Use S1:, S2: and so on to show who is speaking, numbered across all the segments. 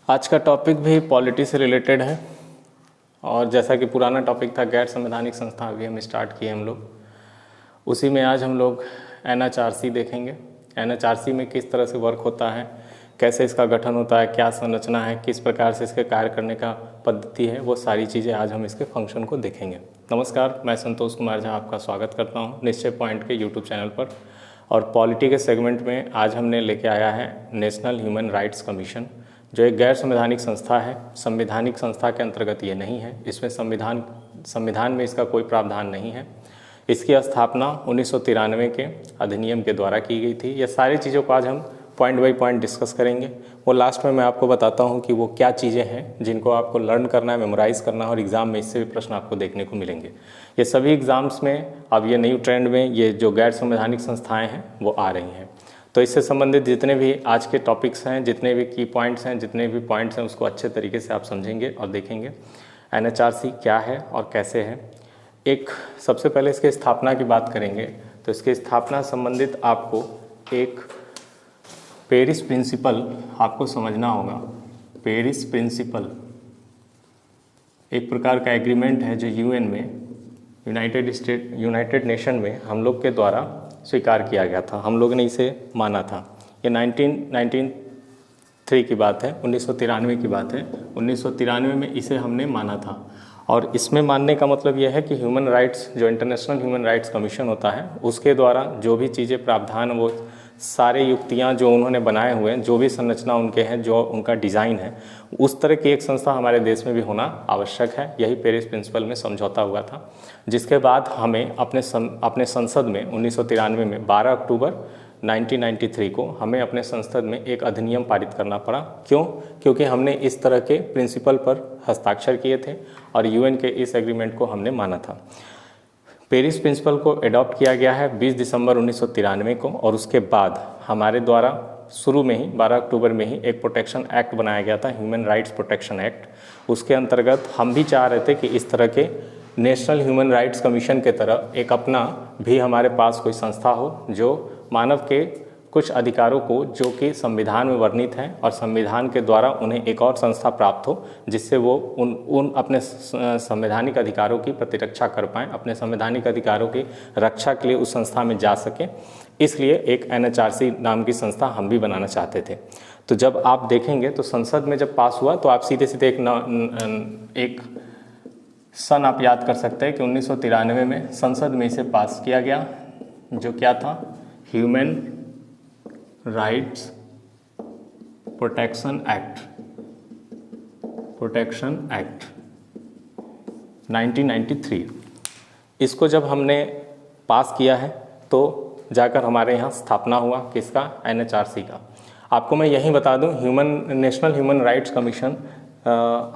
S1: आज का टॉपिक भी पॉलिटी से रिलेटेड है और जैसा कि पुराना टॉपिक था गैर संवैधानिक संस्था, अभी हम स्टार्ट किए हम लोग उसी में। आज हम लोग NHRC देखेंगे। NHRC में किस तरह से वर्क होता है, कैसे इसका गठन होता है, क्या संरचना है, किस प्रकार से इसके कार्य करने का पद्धति है, वो सारी चीज़ें आज हम इसके फंक्शन को देखेंगे। नमस्कार, मैं संतोष कुमार झा आपका स्वागत करता हूँ निश्चय पॉइंट के यूट्यूब चैनल पर। और पॉलिटी के सेगमेंट में आज हमने लेके आया है नेशनल ह्यूमन राइट्स कमीशन, जो एक गैर संवैधानिक संस्था है। संवैधानिक संस्था के अंतर्गत ये नहीं है, इसमें संविधान में इसका कोई प्रावधान नहीं है। इसकी स्थापना 1993 के अधिनियम के द्वारा की गई थी। ये सारी चीज़ों को आज हम पॉइंट बाई पॉइंट डिस्कस करेंगे। वो लास्ट में मैं आपको बताता हूँ कि वो क्या चीज़ें हैं जिनको आपको लर्न करना है, मेमोराइज़ करना है और एग्ज़ाम में इससे भी प्रश्न आपको देखने को मिलेंगे। ये सभी एग्ज़ाम्स में अब ये न्यू ट्रेंड में ये जो गैर संवैधानिक संस्थाएँ हैं वो आ रही हैं। तो इससे संबंधित जितने भी आज के टॉपिक्स हैं, जितने भी की पॉइंट्स हैं, जितने भी पॉइंट्स हैं, उसको अच्छे तरीके से आप समझेंगे और देखेंगे। NHRC क्या है और कैसे है। एक सबसे पहले इसके स्थापना की बात करेंगे तो इसके स्थापना संबंधित आपको एक पेरिस प्रिंसिपल आपको समझना होगा। पेरिस प्रिंसिपल एक प्रकार का एग्रीमेंट है जो UN में, यूनाइटेड नेशन में हम लोग के द्वारा स्वीकार किया गया था। हम लोग ने इसे माना था। ये 1993 की बात है, 1993 की बात है। 1993 में इसे हमने माना था और इसमें मानने का मतलब यह है कि ह्यूमन राइट्स, जो इंटरनेशनल ह्यूमन राइट्स कमीशन होता है, उसके द्वारा जो भी चीज़ें प्रावधान, वो सारे युक्तियाँ जो उन्होंने बनाए हुए हैं, जो भी संरचना उनके हैं, जो उनका डिज़ाइन है, उस तरह की एक संस्था हमारे देश में भी होना आवश्यक है। यही पेरिस प्रिंसिपल में समझौता हुआ था, जिसके बाद हमें अपने संसद में 1993 में 12 अक्टूबर 1993 को हमें अपने संसद में एक अधिनियम पारित करना पड़ा। क्यों? क्योंकि हमने इस तरह के प्रिंसिपल पर हस्ताक्षर किए थे और UN के इस एग्रीमेंट को हमने माना था। पेरिस प्रिंसिपल को एडॉप्ट किया गया है 20 दिसंबर 1993 को और उसके बाद हमारे द्वारा शुरू में ही 12 अक्टूबर में ही एक प्रोटेक्शन एक्ट बनाया गया था, ह्यूमन राइट्स प्रोटेक्शन एक्ट। उसके अंतर्गत हम भी चाह रहे थे कि इस तरह के नेशनल ह्यूमन राइट्स कमीशन के तरह एक अपना भी हमारे पास कोई संस्था हो जो मानव के कुछ अधिकारों को, जो कि संविधान में वर्णित हैं और संविधान के द्वारा उन्हें एक और संस्था प्राप्त हो जिससे वो उन अपने संवैधानिक अधिकारों की प्रतिरक्षा कर पाएँ, अपने संवैधानिक अधिकारों की रक्षा के लिए उस संस्था में जा सकें। इसलिए एक NHRC नाम की संस्था हम भी बनाना चाहते थे। तो जब आप देखेंगे तो संसद में जब पास हुआ तो आप सीधे सीधे एक सन आप याद कर सकते हैं कि 1993 में संसद में इसे पास किया गया, जो क्या था, ह्यूमन राइट्स प्रोटेक्शन एक्ट 1993। इसको जब हमने पास किया है तो जाकर हमारे यहाँ स्थापना हुआ किसका, NHRC का। आपको मैं यही बता दूं, नेशनल ह्यूमन राइट्स कमीशन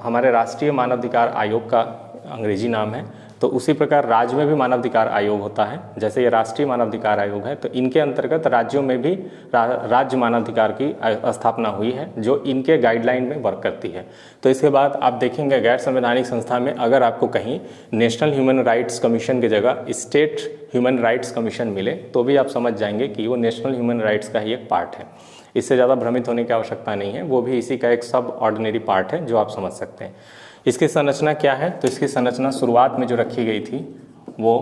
S1: हमारे राष्ट्रीय मानवाधिकार आयोग का अंग्रेजी नाम है। तो उसी प्रकार राज्य में भी मानवाधिकार आयोग होता है। जैसे ये राष्ट्रीय मानवाधिकार आयोग है तो इनके अंतर्गत राज्यों में भी राज्य मानवाधिकार की स्थापना हुई है, जो इनके गाइडलाइन में वर्क करती है। तो इसके बाद आप देखेंगे गैर संवैधानिक संस्था में अगर आपको कहीं नेशनल ह्यूमन राइट्स कमीशन की जगह स्टेट ह्यूमन राइट्स कमीशन मिले तो भी आप समझ जाएंगे कि वो नेशनल ह्यूमन राइट्स का ही एक पार्ट है। इससे ज़्यादा भ्रमित होने की आवश्यकता नहीं है, वो भी इसी का एक सब ऑर्डिनरी पार्ट है जो आप समझ सकते हैं। इसकी संरचना क्या है? तो इसकी संरचना शुरुआत में जो रखी गई थी वो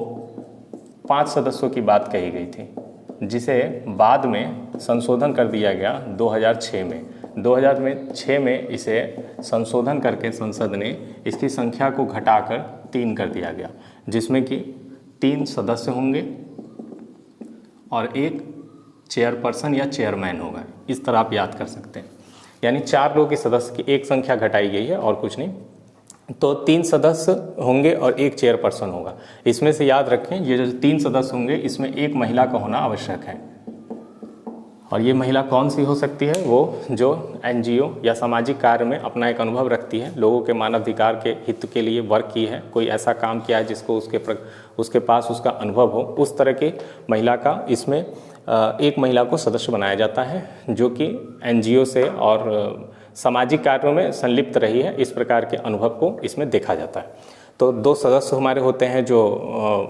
S1: 5 सदस्यों की बात कही गई थी, जिसे बाद में संशोधन कर दिया गया 2006 में। 2006 में इसे संशोधन करके संसद ने इसकी संख्या को घटाकर 3 कर दिया गया, जिसमें कि 3 सदस्य होंगे और एक चेयरपर्सन या चेयरमैन होगा। इस तरह आप याद कर सकते हैं, यानी 4 लोग की सदस्य की एक संख्या घटाई गई है और कुछ नहीं। तो 3 सदस्य होंगे और एक चेयरपर्सन होगा। इसमें से याद रखें, ये जो 3 सदस्य होंगे इसमें एक महिला का होना आवश्यक है। और ये महिला कौन सी हो सकती है? वो जो NGO या सामाजिक कार्य में अपना एक अनुभव रखती है, लोगों के मानवाधिकार के हित के लिए वर्क की है, कोई ऐसा काम किया है जिसको उसके पास उसका अनुभव हो, उस तरह की महिला का इसमें एक महिला को सदस्य बनाया जाता है जो कि NGO से और सामाजिक कार्यों में संलिप्त रही है। इस प्रकार के अनुभव को इसमें देखा जाता है। तो 2 सदस्य हमारे होते हैं जो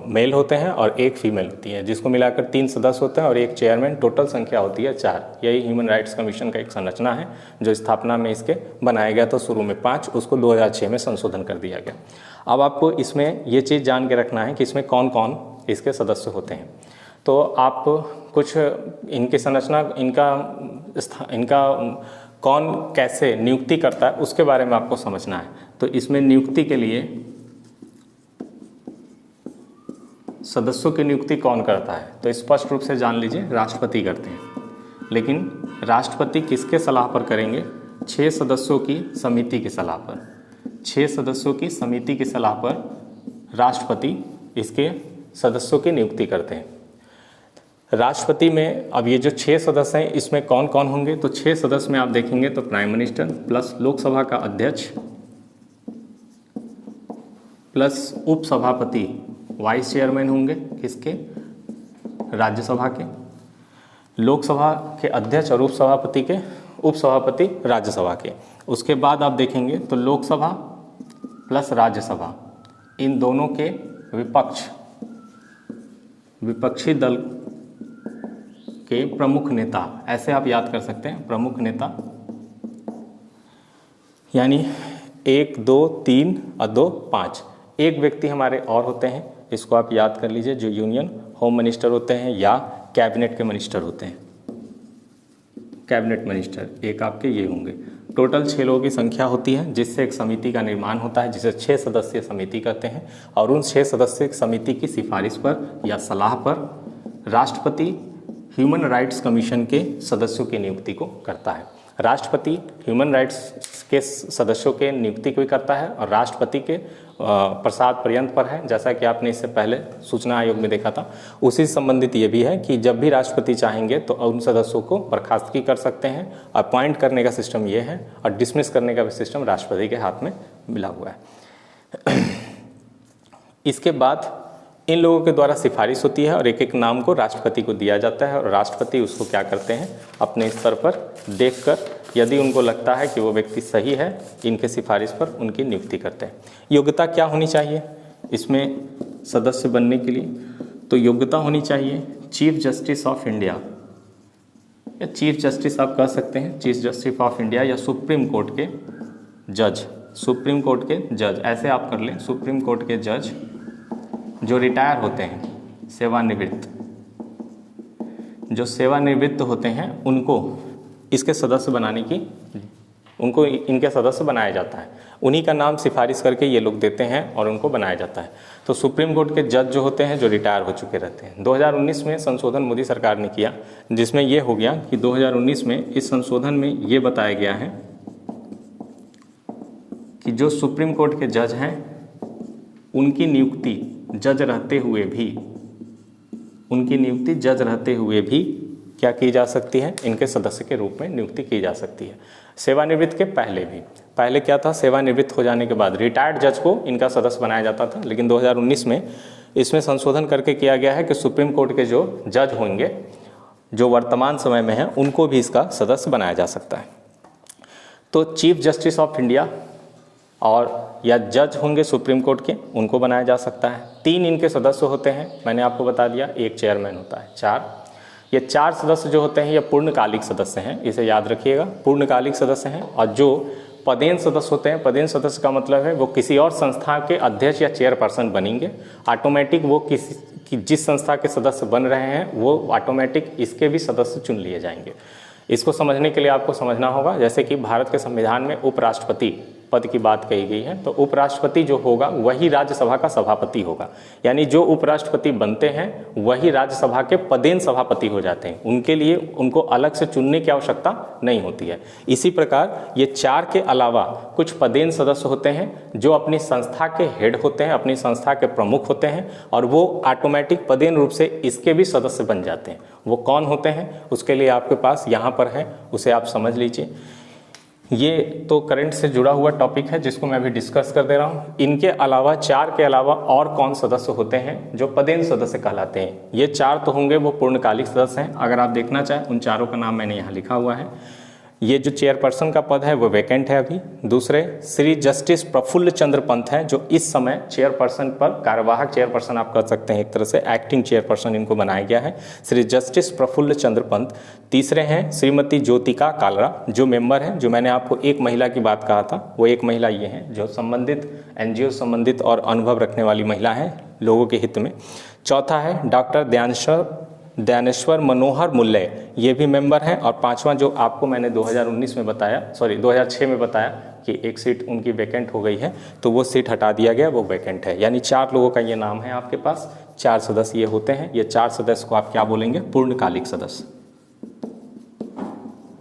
S1: मेल होते हैं और 1 फीमेल होती है, जिसको मिलाकर 3 सदस्य होते हैं और 1 चेयरमैन। टोटल संख्या होती है 4। यही ह्यूमन राइट्स कमीशन का एक संरचना है जो स्थापना में इसके बनाया गया था। शुरू में 5, उसको 2006 में संशोधन कर दिया गया। अब आपको इसमें ये चीज़ जान के रखना है कि इसमें कौन कौन इसके सदस्य होते हैं। तो आप कुछ इनकी संरचना, इनका कौन कैसे नियुक्ति करता है उसके बारे में आपको समझना है। तो इसमें नियुक्ति के लिए सदस्यों की नियुक्ति कौन करता है, तो स्पष्ट रूप से जान लीजिए राष्ट्रपति करते हैं। लेकिन राष्ट्रपति किसके सलाह पर करेंगे? 6 सदस्यों की समिति की सलाह पर। 6 सदस्यों की समिति की सलाह पर राष्ट्रपति इसके सदस्यों की नियुक्ति करते हैं। राष्ट्रपति में अब ये जो 6 सदस्य हैं इसमें कौन कौन होंगे? तो 6 सदस्य में आप देखेंगे तो प्राइम मिनिस्टर प्लस लोकसभा का अध्यक्ष प्लस उपसभापति वाइस चेयरमैन होंगे किसके? राज्यसभा के। लोकसभा के अध्यक्ष और उपसभापति राज्यसभा के। उसके बाद आप देखेंगे तो लोकसभा प्लस राज्यसभा, इन दोनों के विपक्षी दल के प्रमुख नेता, ऐसे आप याद कर सकते हैं, प्रमुख नेता, यानी 1 2 3 और 2 5। एक व्यक्ति हमारे और होते हैं, इसको आप याद कर लीजिए, जो यूनियन होम मिनिस्टर होते हैं या कैबिनेट के मिनिस्टर होते हैं। कैबिनेट मिनिस्टर एक आपके ये होंगे। टोटल 6 लोगों की संख्या होती है, जिससे एक समिति का निर्माण होता है, जिसे 6 सदस्यीय समिति कहते हैं। और उन 6 सदस्यीय समिति की सिफारिश पर या सलाह पर राष्ट्रपति ह्यूमन राइट्स कमीशन के सदस्यों की नियुक्ति को करता है। राष्ट्रपति ह्यूमन राइट्स के सदस्यों के नियुक्ति को भी करता है और राष्ट्रपति के प्रसाद पर्यंत पर है, जैसा कि आपने इससे पहले सूचना आयोग में देखा था। उसी से संबंधित ये भी है कि जब भी राष्ट्रपति चाहेंगे तो उन सदस्यों को बर्खास्तगी कर सकते हैं। अपॉइंट करने का सिस्टम ये है और डिसमिस करने का भी सिस्टम राष्ट्रपति के हाथ में मिला हुआ है। इसके बाद इन लोगों के द्वारा सिफारिश होती है और एक एक नाम को राष्ट्रपति को दिया जाता है और राष्ट्रपति उसको क्या करते हैं, अपने स्तर पर देखकर यदि उनको लगता है कि वो व्यक्ति सही है, इनके सिफारिश पर उनकी नियुक्ति करते हैं। योग्यता क्या होनी चाहिए इसमें सदस्य बनने के लिए? तो योग्यता होनी चाहिए चीफ जस्टिस ऑफ इंडिया, या चीफ जस्टिस आप कह सकते हैं, चीफ जस्टिस ऑफ इंडिया, या सुप्रीम कोर्ट के जज। सुप्रीम कोर्ट के जज ऐसे आप कर लें, सुप्रीम कोर्ट के जज जो रिटायर होते हैं, सेवानिवृत्त, जो सेवानिवृत्त होते हैं, उनको इसके सदस्य बनाने की, उनको इनके सदस्य बनाया जाता है। उन्हीं का नाम सिफारिश करके ये लोग देते हैं और उनको बनाया जाता है। तो सुप्रीम कोर्ट के जज जो होते हैं, जो रिटायर हो चुके रहते हैं। 2019 में संशोधन मोदी सरकार ने किया, जिसमें ये हो गया कि 2019 में इस संशोधन में ये बताया गया है कि जो सुप्रीम कोर्ट के जज हैं उनकी नियुक्ति जज रहते हुए भी क्या की जा सकती है, इनके सदस्य के रूप में नियुक्ति की जा सकती है। सेवानिवृत्त के पहले भी, पहले क्या था, सेवानिवृत्त हो जाने के बाद रिटायर्ड जज को इनका सदस्य बनाया जाता था, लेकिन 2019 में इसमें संशोधन करके किया गया है कि सुप्रीम कोर्ट के जो जज होंगे, जो वर्तमान समय में हैं, उनको भी इसका सदस्य बनाया जा सकता है। तो चीफ जस्टिस ऑफ इंडिया और या जज होंगे सुप्रीम कोर्ट के, उनको बनाया जा सकता है। 3 इनके सदस्य होते हैं, मैंने आपको बता दिया, 1 चेयरमैन होता है। 4 ये 4 सदस्य जो होते हैं ये पूर्णकालिक सदस्य हैं, इसे याद रखिएगा, पूर्णकालिक सदस्य हैं। और जो पदेन सदस्य होते हैं, पदेन सदस्य का मतलब है वो किसी और संस्था के अध्यक्ष या चेयरपर्सन बनेंगे। ऑटोमेटिक वो जिस संस्था के सदस्य बन रहे हैं वो ऑटोमेटिक इसके भी सदस्य चुन लिए जाएंगे। इसको समझने के लिए आपको समझना होगा, जैसे कि भारत के संविधान में उपराष्ट्रपति पद की बात कही गई है, तो उपराष्ट्रपति जो होगा वही राज्यसभा का सभापति होगा, यानी जो उपराष्ट्रपति बनते हैं वही राज्यसभा के पदेन सभापति हो जाते हैं। उनके लिए उनको अलग से चुनने की आवश्यकता नहीं होती है। इसी प्रकार ये 4 के अलावा कुछ पदेन सदस्य होते हैं जो अपनी संस्था के हेड होते हैं, अपनी संस्था के प्रमुख होते हैं, और वो ऑटोमेटिक पदेन रूप से इसके भी सदस्य बन जाते हैं। वो कौन होते हैं उसके लिए आपके पास यहाँ पर है, उसे आप समझ लीजिए। ये तो करंट से जुड़ा हुआ टॉपिक है जिसको मैं अभी डिस्कस कर दे रहा हूँ। इनके अलावा 4 के अलावा और कौन सदस्य होते हैं जो पदेन सदस्य कहलाते हैं? ये 4 तो होंगे वो पूर्णकालिक सदस्य हैं। अगर आप देखना चाहें उन चारों का नाम मैंने यहाँ लिखा हुआ है। ये जो चेयरपर्सन का पद है वो वैकेंट है अभी। दूसरे श्री जस्टिस प्रफुल्ल चंद्र पंत हैं जो इस समय चेयरपर्सन पर, कार्यवाहक चेयरपर्सन आप कह सकते हैं एक तरह से, एक्टिंग चेयरपर्सन इनको बनाया गया है, श्री जस्टिस प्रफुल्ल चंद्र पंत। तीसरे हैं श्रीमती ज्योतिका कालरा जो मेंबर हैं, जो मैंने आपको एक महिला की बात कहा था, वो एक महिला ये हैं जो संबंधित एनजीओ संबंधित और अनुभव रखने वाली महिला हैं लोगों के हित में। चौथा है डॉक्टर ज्ञानेश्वर मनोहर मुल्ले, ये भी मेंबर हैं। और पांचवा जो आपको मैंने 2006 में बताया कि एक सीट उनकी वैकेंट हो गई है, तो वो सीट हटा दिया गया, वो वैकेंट है। यानी 4 लोगों का ये नाम है आपके पास, 4 सदस्य ये होते हैं। ये 4 सदस्य को आप क्या बोलेंगे? पूर्णकालिक सदस्य।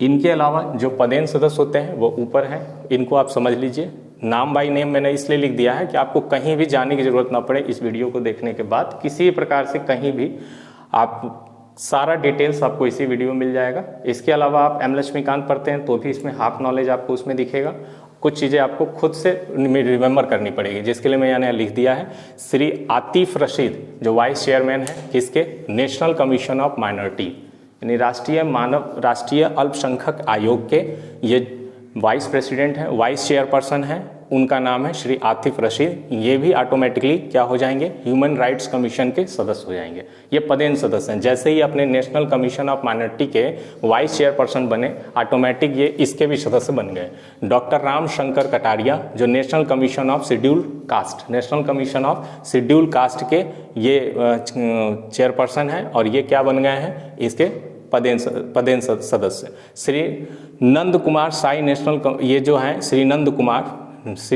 S1: इनके अलावा जो पदेन सदस्य होते हैं वो ऊपर हैं, इनको आप समझ लीजिए। नाम बाई नेम मैंने इसलिए लिख दिया है कि आपको कहीं भी जाने की जरूरत ना पड़े। इस वीडियो को देखने के बाद किसी प्रकार से कहीं भी आप सारा डिटेल्स आपको इसी वीडियो में मिल जाएगा। इसके अलावा आप एम लक्ष्मीकांत पढ़ते हैं तो भी इसमें हाफ नॉलेज आपको उसमें दिखेगा। कुछ चीज़ें आपको खुद से रिमेंबर करनी पड़ेगी, जिसके लिए मैं यहाँ लिख दिया है श्री आतिफ रशीद जो वाइस चेयरमैन है किसके? नेशनल कमीशन ऑफ माइनॉरिटी, यानी राष्ट्रीय अल्पसंख्यक आयोग के ये वाइस प्रेसिडेंट हैं, वाइस चेयरपर्सन हैं, उनका नाम है श्री आतिफ रशीद। ये भी ऑटोमेटिकली क्या हो जाएंगे? ह्यूमन राइट्स कमीशन के सदस्य हो जाएंगे। ये पदेन सदस्य हैं। जैसे ही अपने नेशनल कमीशन ऑफ माइनॉरिटी के वाइस चेयरपर्सन बने, ऑटोमेटिक ये इसके भी सदस्य बन गए। डॉक्टर राम शंकर कटारिया जो national commission of schedule cast, national commission of schedule caste के ये चेयरपर्सन हैं और ये क्या बन गए हैं? इसके पदेन सदस्य। श्री नंद कुमार साई ये जो हैं Shri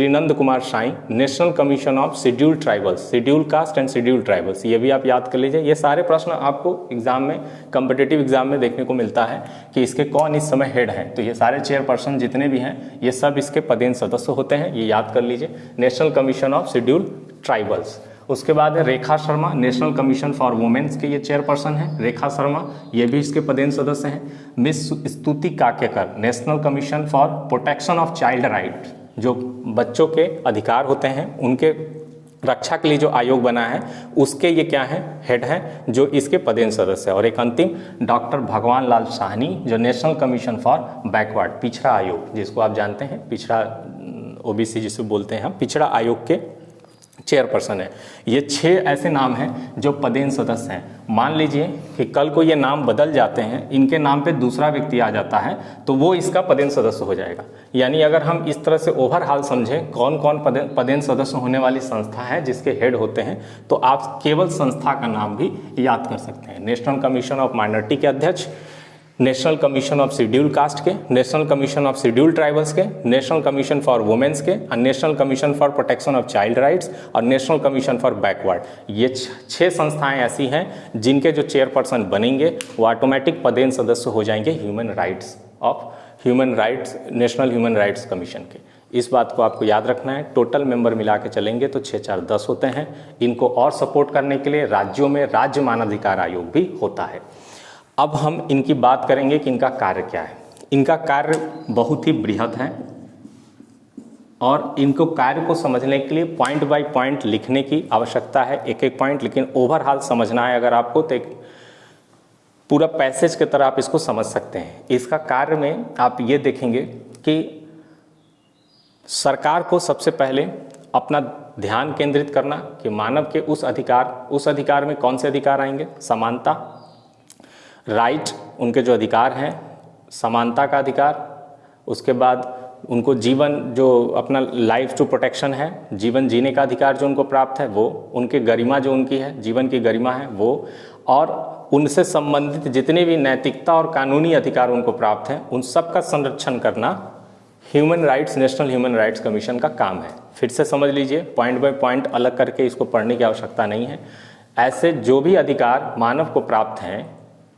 S1: Nand Kumar Sai national commission of schedule tribals, schedule caste and schedule tribals. ये भी आप याद कर लीजिए। ये सारे प्रश्न आपको एग्जाम में, कॉम्पिटिटिव एग्जाम में देखने को मिलता है कि इसके कौन इस समय हेड हैं। तो ये सारे चेयरपर्सन जितने भी हैं ये सब इसके पदेन सदस्य होते हैं, ये याद कर लीजिए। National commission of schedule tribals. उसके बाद है Rekha Sharma, national commission for women's के ये चेयरपर्सन हैं। रेखा शर्मा ये भी इसके पदेन सदस्य हैं। Miss Stuti Kacker, national commission for protection of child right, जो बच्चों के अधिकार होते हैं उनके रक्षा के लिए जो आयोग बना है उसके ये क्या है? हेड हैं, जो इसके पदेन सदस्य है। और एक अंतिम डॉक्टर भगवान लाल साहनी जो नेशनल कमीशन फॉर बैकवर्ड, पिछड़ा आयोग जिसको आप जानते हैं, पिछड़ा ओबीसी जिसे बोलते हैं हम, पिछड़ा आयोग के चेयरपर्सन है। ये 6 ऐसे नाम हैं जो पदेन सदस्य हैं। मान लीजिए कि कल को ये नाम बदल जाते हैं, इनके नाम पे दूसरा व्यक्ति आ जाता है तो वो इसका पदेन सदस्य हो जाएगा। यानी अगर हम इस तरह से ओवरऑल समझें कौन कौन पदेन सदस्य होने वाली संस्था है जिसके हेड होते हैं, तो आप केवल संस्था का नाम भी याद कर सकते हैं। नेशनल कमीशन ऑफ माइनॉरिटी के अध्यक्ष, national commission of schedule caste के, national commission of schedule tribals के, नेशनल कमीशन फॉर वुमेन्स के, national commission for protection of child rights और नेशनल कमीशन फॉर बैकवर्ड। ये 6 संस्थाएं ऐसी हैं जिनके जो चेयरपर्सन बनेंगे वो ऑटोमेटिक पदेन सदस्य हो जाएंगे नेशनल ह्यूमन राइट्स कमीशन के। इस बात को आपको याद रखना है। टोटल मेंबर मिला के चलेंगे तो 6 4 10 होते हैं। इनको और सपोर्ट करने के लिए राज्यों में राज्य मानवाधिकार आयोग भी होता है। अब हम इनकी बात करेंगे कि इनका कार्य क्या है। इनका कार्य बहुत ही बृहद है और इनको कार्य को समझने के लिए पॉइंट बाय पॉइंट लिखने की आवश्यकता है, एक एक पॉइंट, लेकिन ओवरऑल समझना है अगर आपको तो एक पूरा पैसेज की तरह आप इसको समझ सकते हैं। इसका कार्य में आप ये देखेंगे कि सरकार को सबसे पहले अपना ध्यान केंद्रित करना कि मानव के उस अधिकार में कौन से अधिकार आएंगे? समानता, राइट, उनके जो अधिकार हैं, समानता का अधिकार, उसके बाद उनको जीवन, जो अपना लाइफ टू प्रोटेक्शन है, जीवन जीने का अधिकार जो उनको प्राप्त है वो, उनके गरिमा जो उनकी है, जीवन की गरिमा है वो, और उनसे संबंधित जितने भी नैतिकता और कानूनी अधिकार उनको प्राप्त हैं उन सब का संरक्षण करना human rights, national human rights commission का काम है। फिर से समझ लीजिए, पॉइंट बाय पॉइंट अलग करके इसको पढ़ने की आवश्यकता नहीं है। ऐसे जो भी अधिकार मानव को प्राप्त हैं,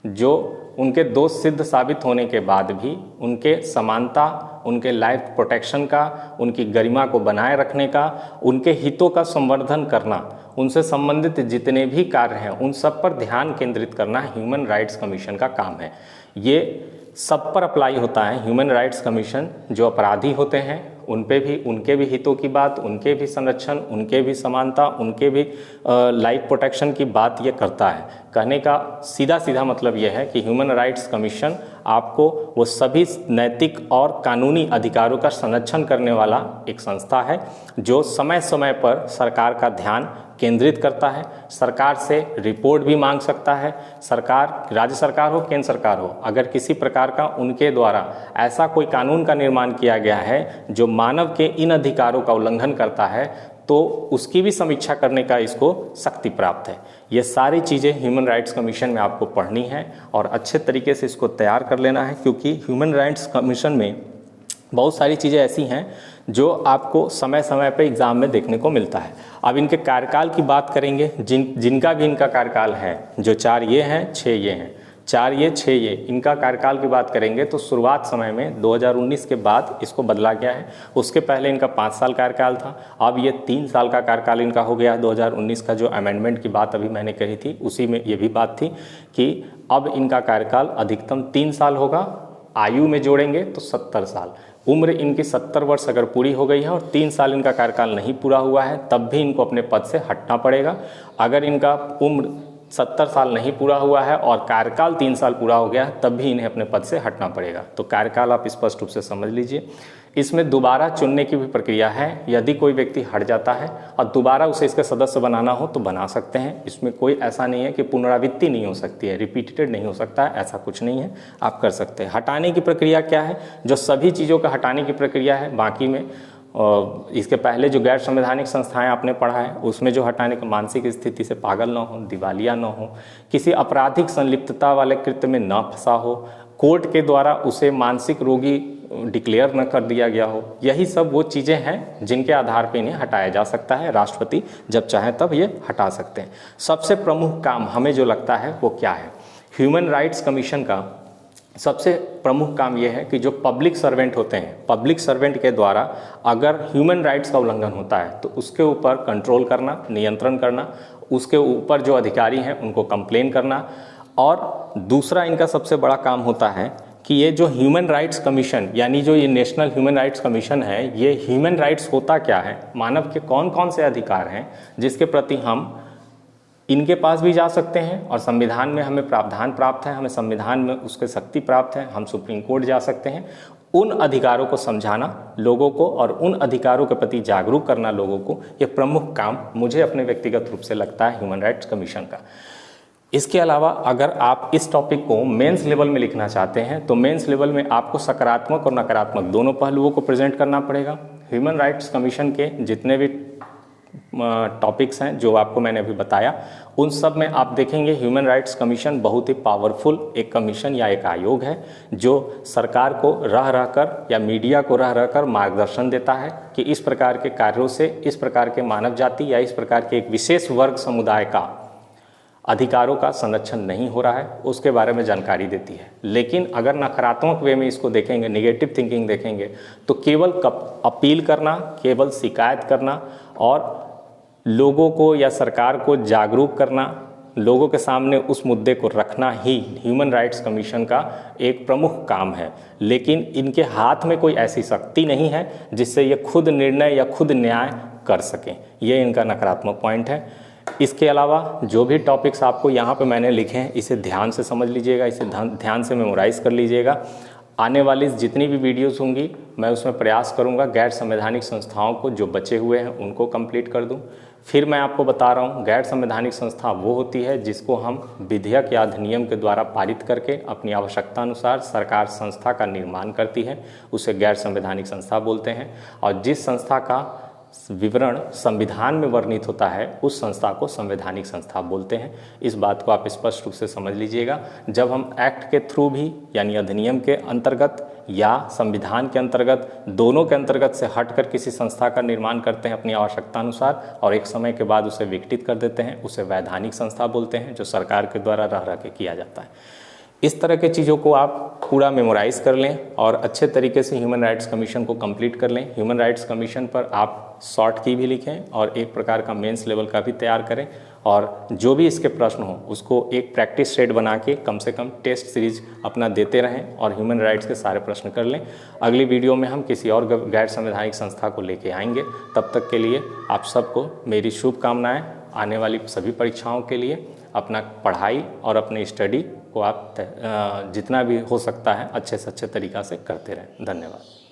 S1: जो उनके दोष सिद्ध साबित होने के बाद भी उनके समानता, उनके लाइफ प्रोटेक्शन का, उनकी गरिमा को बनाए रखने का, उनके हितों का संवर्धन करना, उनसे संबंधित जितने भी कार्य हैं उन सब पर ध्यान केंद्रित करना ह्यूमन राइट्स कमीशन का काम है। ये सब पर अप्लाई होता है। ह्यूमन राइट्स कमीशन जो अपराधी होते हैं उन पे भी, उनके भी हितों की बात, उनके भी संरक्षण, उनके भी समानता, उनके भी लाइफ प्रोटेक्शन की बात ये करता है। कहने का सीधा सीधा मतलब यह है कि ह्यूमन राइट्स कमीशन आपको वो सभी नैतिक और कानूनी अधिकारों का संरक्षण करने वाला एक संस्था है जो समय समय पर सरकार का ध्यान केंद्रित करता है, सरकार से रिपोर्ट भी मांग सकता है। सरकार, राज्य सरकार हो, केंद्र सरकार हो, अगर किसी प्रकार का उनके द्वारा ऐसा कोई कानून का निर्माण किया गया है जो मानव के इन अधिकारों का उल्लंघन करता है तो उसकी भी समीक्षा करने का इसको शक्ति प्राप्त है। ये सारी चीज़ें ह्यूमन राइट्स कमीशन में आपको पढ़नी है और अच्छे तरीके से इसको तैयार कर लेना है, क्योंकि ह्यूमन राइट्स कमीशन में बहुत सारी चीज़ें ऐसी हैं जो आपको समय समय पर एग्ज़ाम में देखने को मिलता है। अब इनके कार्यकाल की बात करेंगे, जिनका भी इनका कार्यकाल है, जो 4 ये हैं, 6 ये हैं, 4 ये 6 ये, इनका कार्यकाल की बात करेंगे तो शुरुआत समय में 2019 के बाद इसको बदला गया है। उसके पहले इनका 5 साल कार्यकाल था, अब ये 3 साल का कार्यकाल इनका हो गया। 2019 का जो अमेंडमेंट की बात अभी मैंने कही थी उसी में ये भी बात थी कि अब इनका कार्यकाल अधिकतम 3 साल होगा, आयु में जोड़ेंगे तो 70 साल। उम्र इनकी 70 वर्ष अगर पूरी हो गई है और 3 साल इनका कार्यकाल नहीं पूरा हुआ है तब भी इनको अपने पद से हटना पड़ेगा। अगर इनका उम्र 70 साल नहीं पूरा हुआ है और कार्यकाल 3 साल पूरा हो गया है तब भी इन्हें अपने पद से हटना पड़ेगा। तो कार्यकाल आप स्पष्ट रूप से समझ लीजिए। इसमें दोबारा चुनने की भी प्रक्रिया है, यदि कोई व्यक्ति हट जाता है और दोबारा उसे इसके सदस्य बनाना हो तो बना सकते हैं। इसमें कोई ऐसा नहीं है कि पुनरावृत्ति नहीं हो सकती है, रिपीटेड नहीं हो सकता है, ऐसा कुछ नहीं है, आप कर सकते हैं। हटाने की प्रक्रिया क्या है, जो सभी चीज़ों का हटाने की प्रक्रिया है, बाकी में और इसके पहले जो गैर संवैधानिक संस्थाएं आपने पढ़ा है उसमें जो हटाने का मानसिक स्थिति से पागल ना हो, दिवालिया ना हो, किसी आपराधिक संलिप्तता वाले कृत्य में न फंसा हो, कोर्ट के द्वारा उसे मानसिक रोगी डिक्लेयर न कर दिया गया हो, यही सब वो चीज़ें हैं जिनके आधार पर इन्हें हटाया जा सकता है। राष्ट्रपति जब चाहे तब ये हटा सकते हैं। सबसे प्रमुख काम हमें जो लगता है वो क्या है, ह्यूमन राइट्स कमीशन का सबसे प्रमुख काम यह है कि जो पब्लिक सर्वेंट होते हैं, पब्लिक सर्वेंट के द्वारा अगर ह्यूमन राइट्स का उल्लंघन होता है तो उसके ऊपर कंट्रोल करना, नियंत्रण करना, उसके ऊपर जो अधिकारी हैं उनको कंप्लेन करना। और दूसरा इनका सबसे बड़ा काम होता है कि ये जो ह्यूमन राइट्स कमीशन यानी जो ये नेशनल ह्यूमन राइट्स कमीशन है, ये ह्यूमन राइट्स होता क्या है, मानव के कौन कौन से अधिकार हैं जिसके प्रति हम इनके पास भी जा सकते हैं और संविधान में हमें प्रावधान प्राप्त है, हमें संविधान में उसके शक्ति प्राप्त है, हम सुप्रीम कोर्ट जा सकते हैं। उन अधिकारों को समझाना लोगों को और उन अधिकारों के प्रति जागरूक करना लोगों को, ये प्रमुख काम मुझे अपने व्यक्तिगत रूप से लगता है ह्यूमन राइट्स कमीशन का। इसके अलावा अगर आप इस टॉपिक को मेंस लेवल में लिखना चाहते हैं तो मेंस लेवल में आपको सकारात्मक और नकारात्मक दोनों पहलुओं को प्रेजेंट करना पड़ेगा। ह्यूमन राइट्स कमीशन के जितने भी टॉपिक्स हैं जो आपको मैंने अभी बताया, उन सब में आप देखेंगे ह्यूमन राइट्स कमीशन बहुत ही पावरफुल एक कमीशन या एक आयोग है जो सरकार को रह रहकर या मीडिया को रह रहकर मार्गदर्शन देता है कि इस प्रकार के कार्यों से इस प्रकार के मानव जाति या इस प्रकार के एक विशेष वर्ग समुदाय का अधिकारों का संरक्षण नहीं हो रहा है, उसके बारे में जानकारी देती है। लेकिन अगर नकारात्मक वे में इसको देखेंगे, नेगेटिव थिंकिंग देखेंगे, तो केवल अपील करना, केवल शिकायत करना और लोगों को या सरकार को जागरूक करना, लोगों के सामने उस मुद्दे को रखना ही ह्यूमन राइट्स कमीशन का एक प्रमुख काम है। लेकिन इनके हाथ में कोई ऐसी शक्ति नहीं है जिससे ये खुद निर्णय या खुद न्याय कर सकें, ये इनका नकारात्मक पॉइंट है। इसके अलावा जो भी टॉपिक्स आपको यहाँ पे मैंने लिखे हैं इसे ध्यान से समझ लीजिएगा, इसे ध्यान से मेमोराइज़ कर लीजिएगा। आने वाली जितनी भी वीडियोस होंगी मैं उसमें प्रयास करूँगा गैर संवैधानिक संस्थाओं को जो बचे हुए हैं उनको कंप्लीट कर दूँ। फिर मैं आपको बता रहा हूँ गैर संवैधानिक संस्था वो होती है जिसको हम विधेयक या अधिनियम के द्वारा पारित करके अपनी आवश्यकता अनुसार सरकार संस्था का निर्माण करती है, उसे गैर संवैधानिक संस्था बोलते हैं। और जिस संस्था का विवरण संविधान में वर्णित होता है उस संस्था को संवैधानिक संस्था बोलते हैं। इस बात को आप स्पष्ट रूप से समझ लीजिएगा। जब हम एक्ट के थ्रू भी यानी अधिनियम के अंतर्गत या संविधान के अंतर्गत, दोनों के अंतर्गत से हटकर किसी संस्था का निर्माण करते हैं अपनी आवश्यकता अनुसार और एक समय के बाद उसे विघटित कर देते हैं, उसे वैधानिक संस्था बोलते हैं जो सरकार के द्वारा रह रह के किया जाता है। इस तरह के चीज़ों को आप पूरा मेमोराइज़ कर लें और अच्छे तरीके से ह्यूमन राइट्स कमीशन को कंप्लीट कर लें। ह्यूमन राइट्स कमीशन पर आप शॉर्ट की भी लिखें और एक प्रकार का मेंस लेवल का भी तैयार करें और जो भी इसके प्रश्न हो उसको एक प्रैक्टिस सेट बना के कम से कम टेस्ट सीरीज अपना देते रहें और ह्यूमन राइट्स के सारे प्रश्न कर लें। अगली वीडियो में हम किसी और गैर संवैधानिक संस्था को लेके आएंगे। तब तक के लिए आप सबको मेरी शुभकामनाएँ आने वाली सभी परीक्षाओं के लिए। अपना पढ़ाई और अपनी स्टडी को आप जितना भी हो सकता है अच्छे से अच्छे तरीक़ा से करते रहें। धन्यवाद।